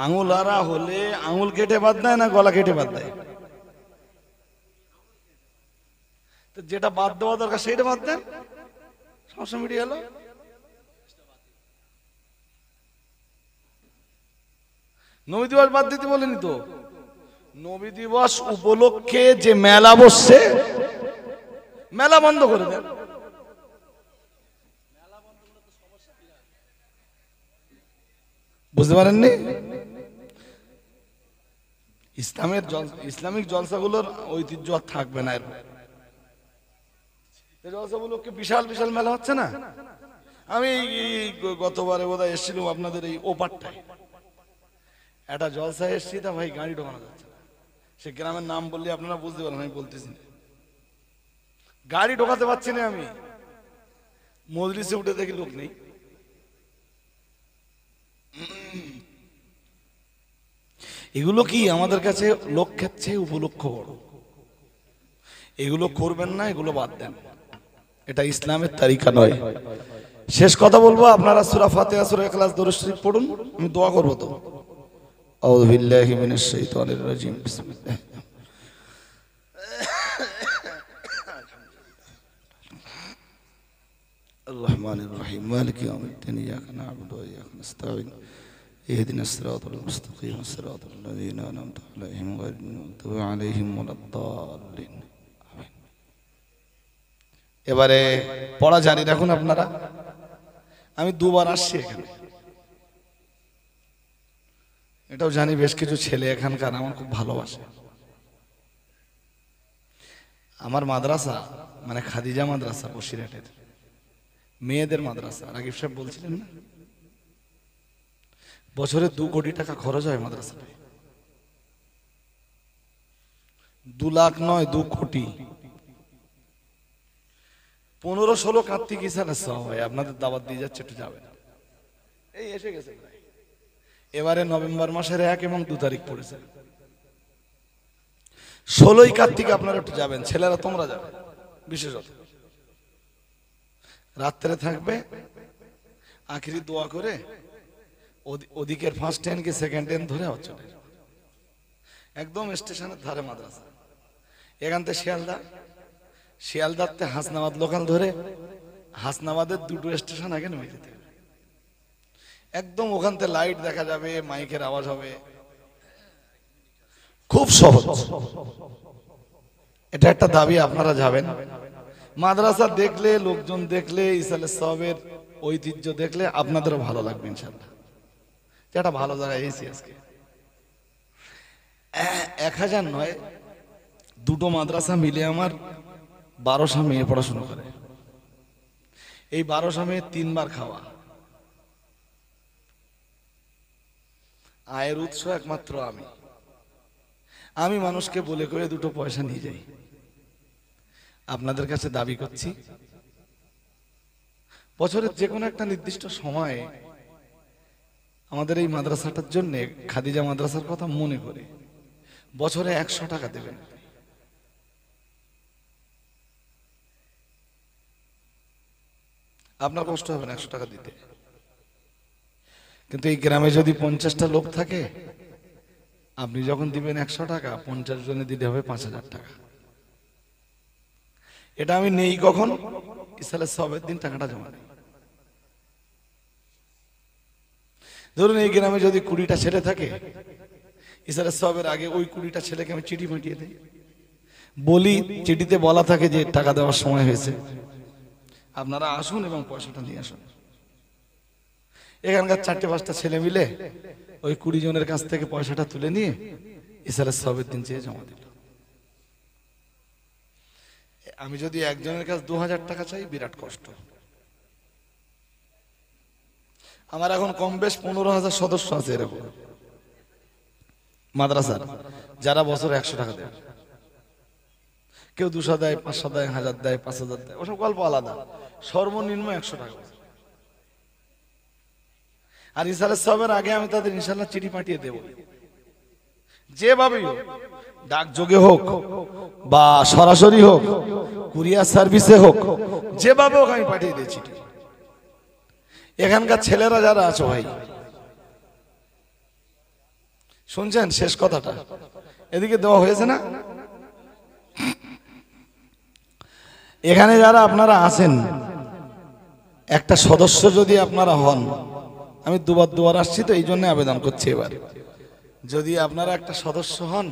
আঙুল হারা হলে আঙুল কেটে বাদ দেয় না গলা কেটে বাদ দেয়? তো যেটা বাদ দেওয়া দরকার সেইটা বাদ দেন, সমস্যা মিটিয়ে গেল। নবী দিবস বাদ দিতে বলেনি তো। নবী দিবস উপলক্ষে যে মেলা বসছে, মেলা বন্ধ করে দেন। বুঝতে পারেননি? ইসলামিক জলসাগুলোর ঐতিহ্য আর থাকবে না। জলসাগুলোকে বিশাল বিশাল মেলা হচ্ছে না। আমি গতবারে বোধহয় এসেছিলাম আপনাদের এই ওপারটায়, একটা জলসা এসছি, তা ভাই গাড়ি ঢোকানো যাচ্ছে না। সে গ্রামের নাম বললে আপনারা বুঝতে পারেন, আমি বলতেছি না। গাড়ি ঢোকাতে পারছি না আমি। মজলিসে উঠে দেখি লোক নেই। এগুলো কি আমাদের কাছে লক্ষ্যের চেয়ে উপলক্ষ বড়। এগুলো করবেন না, এগুলো বাদ দেন। এটা ইসলামের তারিকা নয়। শেষ কথা বলবো, আপনারা সূরা ফাতিহা, সূরা ইখলাস, দরুদ শরীফ পড়ুন, আমি দোয়া করব। তো আউযু বিল্লাহি মিনাশ শাইতানির রাজিম, বিসমিল্লাহ। الرحمن الرحيم مالك يوم الدين إياك نعبد وإياك نستعين اهدنا الصراط المستقيم صراط الذين أنعمت عليهم غير المغضوب عليهم ولا الضالين آمين। এবারে পড়া জারি রাখুন আপনারা। আমি দুবার আসছি এখানে, এটাও জানি বেশ কিছু ছেলে এখানকার আমার খুব ভালোবাসে। আমার মাদ্রাসা মানে খাদিজা মাদ্রাসা, বসিরহাটের মেয়েদের মাদ্রাসা। রাগিব সাহেব বলছিলেন না, বছরে 2 কোটি টাকা খরচ হয় মাদ্রাসায়। 2 লাখ নয়, 2 কোটি। 15-16 কার্তিক ইসালের সব হয়, আপনাদের দাওয়াত দিয়ে যাচ্ছে, একটু যাবেন। এই এসে গেছে এবারে নভেম্বর মাসের 1 এবং 2 তারিখ পড়েছে। 16ই কার্তিক আপনারা একটু যাবেন, ছেলেরা তোমরা যাবে, বিশেষত রাত্রে থাকবে, আখিরি দোয়া করে ওদিকের ফার্স্ট ট্রেন কি সেকেন্ড ট্রেন ধরে চলে একদম স্টেশনের ধারে মাদ্রাসা। এখান থেকে শিয়ালদাতে হাসনাবাদ লোকাল ধরে হাসনাবাদের 2টো স্টেশন আগে নেমে যেতে হবে। একদম ওখান থেকে লাইট দেখা যাবে, মাইকের আওয়াজ হবে, খুব সহজ। এটা একটা দাবি, আপনারা যাবেন। মাদ্রাসা দেখলে, লোকজন দেখলে, ইসালের সাহাবের ঐতিহ্য দেখলে আপনাদেরও ভালো লাগবে ইনশাআল্লাহ। এটা ভালো জায়গায় এসেছি আজকে। 1000 নয়, 2টো মাদ্রাসা মিলে আমার 1200 মেয়ে পড়াশোনা করে। এই 1200 মেয়ে 3 বার খাওয়া। আয়ের উৎস একমাত্র আমি মানুষকে বলে করে 2টো পয়সা নিয়ে যাই। আপনাদের কাছে দাবি করছি, বছরের যে কোনো একটা নির্দিষ্ট সময়ে আমাদের এই মাদ্রাসাটার জন্য, খাদিজা মাদ্রাসার কথা মনে করে বছরে 100 টাকা দেবেন। আপনার কষ্ট হবে না 100 টাকা দিতে, কিন্তু এই গ্রামে যদি 50টা লোক থাকে, আপনি যখন দিবেন 100 টাকা, 50 জনে দিতে হবে 5000 টাকা। এটা আমি নেই কখন, ইসালের সবের দিন টাকাটা জমা নেই। ধরুন এই গ্রামে যদি 20টা ছেলে থাকে, ইসালের সবের আগে ওই 20টা ছেলেকে আমি চিঠি পাঠিয়ে দিই, বলি চিঠিতে বলা থাকে যে টাকা দেওয়ার সময় হয়েছে, আপনারা আসুন এবং পয়সাটা নিয়ে আসুন। এখানকার 4-5টা ছেলে মিলে ওই 20 জনের কাছ থেকে পয়সাটা তুলে নিয়ে ইসালের সবের দিন চেয়ে জমা দিল। আমি যদি একজনের কাছে 2000 টাকা চাই, বিরাট কষ্ট। আমার এখন কম বেশ 15,000 সদস্য আছে এরকম মাদ্রাসার, যারা বছরে 100 টাকা দেয়। কেউ 200 দেয়, 500 দেয়, 1000 দেয়, 5000 দেয়, ওসব গল্প আলাদা। সর্বনিম্ন 100 টাকা। আর ইসালের সবের আগে আমি তাদের ইনশাল্লাহ চিঠি পাঠিয়ে দেব, যেভাবেই হোক, ডাকযোগে হোক বা সরাসরি হোক, কুরিয়ার সার্ভিসে হোক, যেভাবে হোক আমি পাঠিয়ে দিই চিঠি। এখানকার ছেলেরা যারা আছো ভাই, শুনছেন শেষ কথাটা? এদিকে দেওয়া হয়েছে না? এখানে যারা আপনারা আছেন, একটা সদস্য যদি আপনারা হন, আমি দুবার আসছি তো এই জন্য আবেদন করছি, এবার যদি আপনারা একটা সদস্য হন,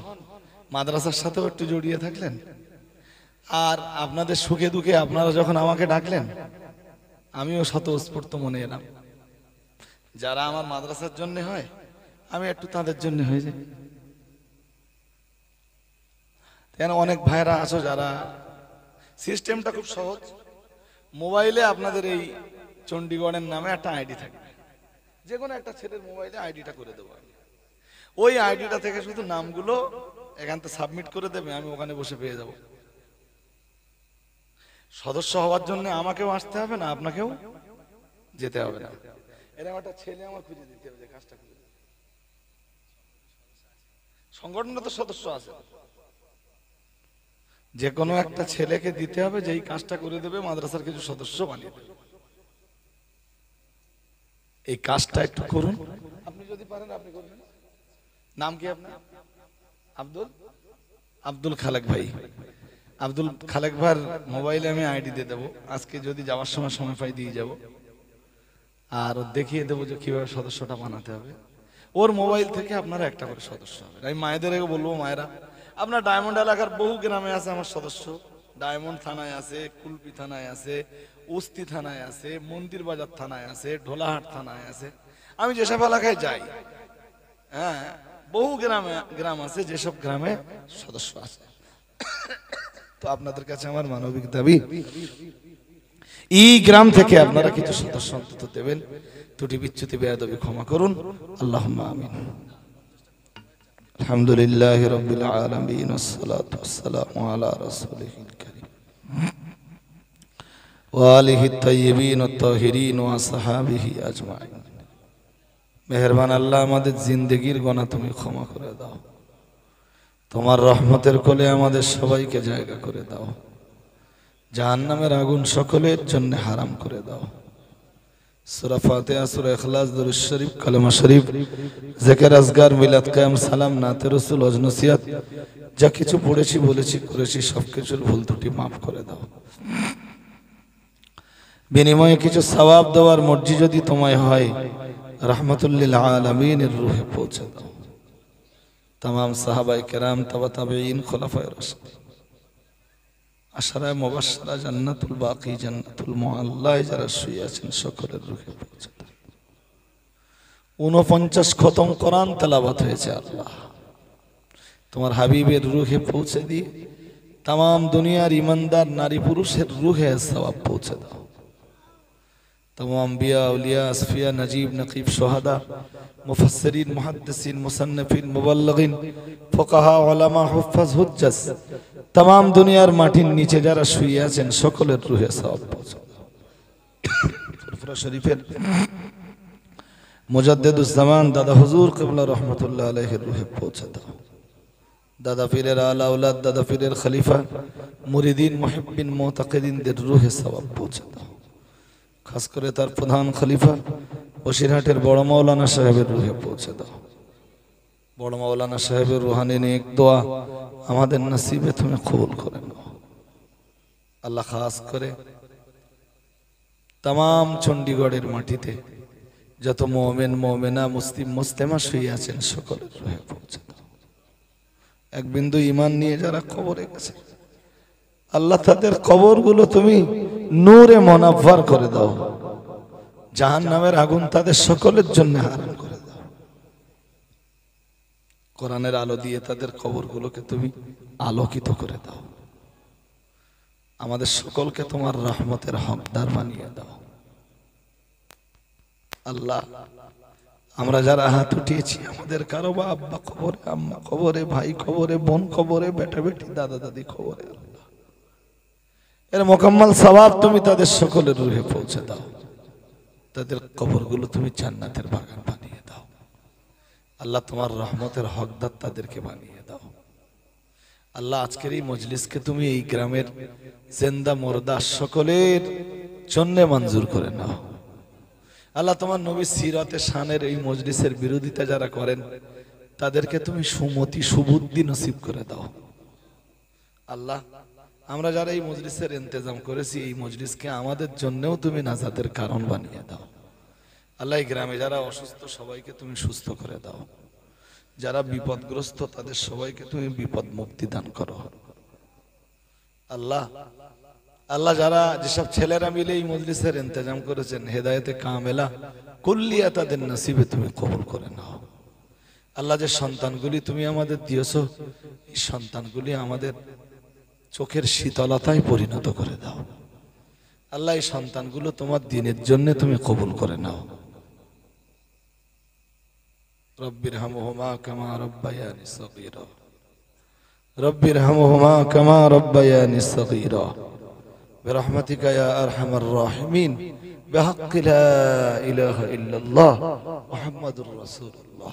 মাদ্রাসার সাথেও একটু জড়িয়ে থাকলেন, আর আপনাদের সুখে দুঃখে আপনারা যখন আমাকে ডাকলেন, আমিও স্বতঃস্ফূর্ত মনে এলাম। যারা আমার মাদ্রাসার জন্য হয়, আমি একটু তাদের জন্য হয়ে যাই। কেন অনেক ভাইরা আছো যারা, সিস্টেমটা খুব সহজ। মোবাইলে আপনাদের এই চণ্ডীগড়ের নামে একটা আইডি থাকবে, যে কোনো একটা ছেলের মোবাইলে আইডিটা করে দেবো। ওই আইডিটা থেকে শুধু নামগুলো এখান থেকে সাবমিট করে দেবে, আমি ওখানে বসে পেয়ে যাব। সদস্য হওয়ার জন্য আমাকেও আসতে হবে না, আপনাকেও যেতে হবে না। এরকম একটা ছেলে আমার খুঁজে দিতে হবে যে কাজটা করে দেবে। সংগঠনে তো সদস্য আছে, যে কোনো একটা ছেলেকে দিতে হবে যেই কাজটা করে দেবে, মাদ্রাসার কিছু সদস্য বানিয়ে দেবে। এই কাজটা একটু করুন, আপনি যদি পারেন আপনি করবেন। নাম কি আপনার? আব্দুল খালেক ভাই। আব্দুল খালেক ভাইয়ের মোবাইলে আমি আইডি দিয়ে দেবো, আজকে যদি যাওয়ার সময় পাই দিয়ে যাব, আর দেখিয়ে দেবো যে কিভাবে সদস্যটা বানাতে হবে। ওর মোবাইল থেকে আপনারা একটা করে সদস্য হবে। আমি মায়েদেরকে বলবো, মায়েরা আপনার ডায়মন্ড এলাকার বহু গ্রামে আছে আমার সদস্য, ডায়মন্ড থানায় আছে, কুলপি থানায় আছে, উস্তি থানায় আছে, মন্দির বাজার থানায় আছে, ঢোলাহাট থানায় আছে। আমি যেসব এলাকায় যাই, হ্যাঁ, বহু গ্রাম আছে যেসব গ্রামে সদস্য আছে। তো আপনাদের কাছে আমার মানবিক দাবি, এই গ্রাম থেকে আপনারা কিছু সদস্য অন্তত দেবেন। ত্রুটি বিচ্যুতি বেয়াদবি ক্ষমা করুন। আল্লাহুম্মা আমিন। আলহামদুলিল্লাহি রাব্বিল আলামিন, ওয়াসসালাতু ওয়াসসালামু আলা রাসূলিল কারীম। ওয়া আলিহি তাইয়্যিবিন ওয়াত তাহিরিন ওয়া আসহাবিহি আজমাইন। মেহেরবান আল্লাহ, আমাদের জিন্দেগির গুনাহ তুমি ক্ষমা করে দাও। তোমার রহমতের কোলে আমাদের সবাইকে জায়গা করে দাও। জাহান্নামের আগুন সকলের জন্য হারাম করে দাও। সূরা ফাতিহা, সূরা ইখলাস, দুরূদ শরীফ, কালেমা শরীফ, জিকির, আজকার, মিলাদ, কিয়াম, সালাম, নাতে রাসূল, ওয়াজ নসিহত যা কিছু পড়েছি, বলেছি, করেছি সবকিছুর ভুল ত্রুটি মাফ করে দাও। বিনিময়ে কিছু সওয়াব দেওয়ার মর্জি যদি তোমায় হয়, রাহমাতুল লিল আলামিনের রূহে পৌঁছে দাও। तमाम साहबाए किराम, तबा ताबईन, खुलाफाए राशिदीन, আশরায়ে মুবাশশারা, জান্নাতুল বাকি, জান্নাতুল মুআল্লায় যারা শুয়ে আছেন সকলের রূহে পৌঁছে দাও। 49 খতম কোরআন তেলাওয়াত হয়েছে আল্লাহ, তোমার হাবিবের রূহে পৌঁছে দিয়ে तमाम দুনিয়ার ইমানদার নারী পুরুষের রূহে সওয়াব পৌঁছে দাও। तमाम अंबिया, औलिया, असफिया, नजीब, नकीब, शुहदा, मुफस्सिरीन, मुहद्दिसीन, मुसन्निफीन, मुबल्लिगीन, फुकाहा, उलमा, हुफ्फाज, हुज्जाज तमाम दुनियार माटिर नीचे যারা শুয়ে আছেন সকলের রূহে সওয়াব পৌঁছে দাও। ফুরফুরা শরীফের মুজাদ্দিদুজ জামান দাদা হুজুর কিবলা রাহমাতুল্লাহ আলাইহির রূহে পৌঁছে দাও। দাদা পীরের আলা আওলাদ, দাদা পীরের খলিফা, মুরিদিন, মুহিব্বিন, মুতাকিদিনদের রূহে সওয়াব পৌঁছে দাও। খাস করে তার প্রধান খলিফা বসিরহাটের বড় মাওলানা সাহেবের রূহে পৌঁছে দাও। বড় মাওলানা সাহেবের রুহানি নেক দোয়া আমাদের নসিবে তুমি কবুল করে নাও আল্লাহ। খাস করে तमाम চণ্ডীগড়ের মাটিতে যত মুমিন, মুমিনা, মুসলিম, মুসলিমা শুয়ে আছেন সকলের রূহে পৌঁছে দাও। এক বিন্দু ঈমান নিয়ে যারা কবরে গেছে আল্লাহ তাদের কবরগুলো তুমি নূরে মুনাফফার করে দাও। জাহান্নামের আগুন তাদের সকলের জন্য হারাম করে দাও। কোরআনের আলো দিয়ে তাদের কবরগুলোকে তুমি আলোকিত করে দাও। আমাদের সকলকে তোমার রহমতের হকদার বানিয়ে দাও আল্লাহ। আমরা যারা হাত উঠিয়েছি, আমাদের কারো বা আব্বা কবরে, আম্মা কবরে, ভাই কবরে, বোন কবরে, বেটা বেটি, দাদা দাদি কবরে, আল্লাহ এর মোকাম্মল সওয়াব তুমি তাদের সকলের রূহে পৌঁছে দাও। তাদের কবরগুলো তুমি জান্নাতের বাগান বানিয়ে দাও আল্লাহ। তোমার রহমতের হকদার তাদেরকে বানিয়ে দাও আল্লাহ। আজকের এই মজলিসকে তুমি এই গ্রামের জিন্দা মুর্দা সকলের জন্য মঞ্জুর করে নাও আল্লাহ। তোমার নবী সিরাতে শানের এই মজলিসের বিরোধিতা যারা করেন তাদেরকে তুমি সুমতি, সুবুদ্ধি নসিব করে দাও আল্লাহ। আমরা যারা এই মজলিসের ইন্তজাম করেছি, এই মজলিসকে আমাদের জন্যও তুমি নাজাতের কারণ বানিয়ে দাও আল্লাহ। এই গ্রামে যারা অসুস্থ সবাইকে তুমি সুস্থ করে দাও। যারা বিপদগ্রস্ত তাদের সবাইকে তুমি বিপদ মুক্তি দান করো আল্লাহ। আল্লাহ যারা যেসব ছেলেরা মিলে এই মজলিসের ইন্তজাম করেছেন, হেদায়েতে কামেলা কুল্লিয়া তাদের নসিবে তুমি কবুল করে নাও আল্লাহ। যে সন্তানগুলি তুমি আমাদের দিয়েছো, এই সন্তানগুলি আমাদের চোখের শীতলতায় পরিণত করে দাও আল্লাহ। এই সন্তানগুলো তোমার দ্বীনের জন্য তুমি কবুল করে নাও। রব্বিরহামহুমা কামা রাব্বায়ানি সগীরা, রব্বিরহামহুমা কামা রাব্বায়ানি সগীরা বিরহমাতিকা ইয়া আরহামার রাহিমিন বিহাক্কি লা ইলাহা ইল্লাল্লাহ মুহাম্মাদুর রাসূলুল্লাহ।